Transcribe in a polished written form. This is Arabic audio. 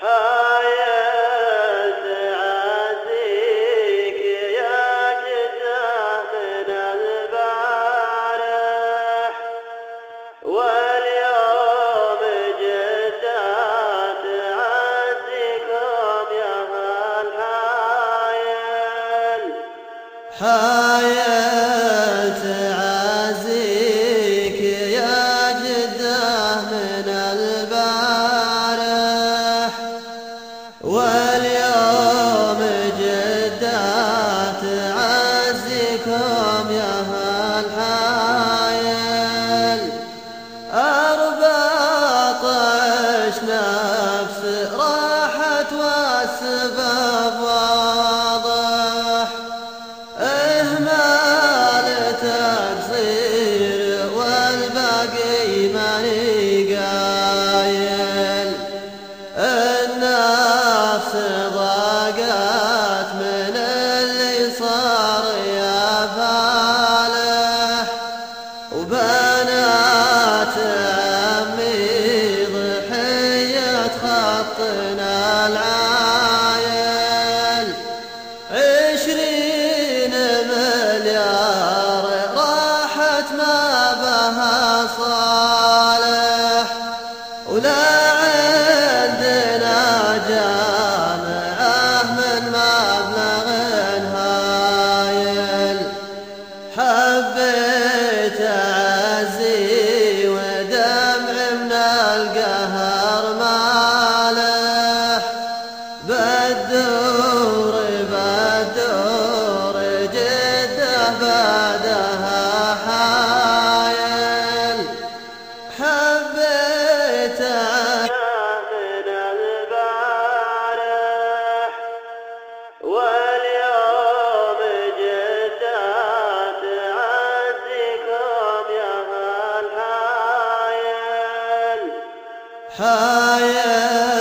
حياة عزيك يا جده من البارح، واليوم جده تعزيكم يا هالحايل. حياة عزيك يا جده من البارح، واليوم جده تعزيكم يا هالحايل. 14 نفس راحت والسبب واضح، إهمال تقصير والباقي ماني قايل. النفس ضاقت من اللي صار يا فالح، وبنات عمي ضحية خطنا العايل. 20 مليار راحت ما بها صالح، ولا عندنا جامعة من مبلغ هايل. حبيت أعزي ودمع من القهر مالح، بالدور جده بعدها حايل. حبيت من البارح، واليوم جده تعزيكم يا هالحايل. حياة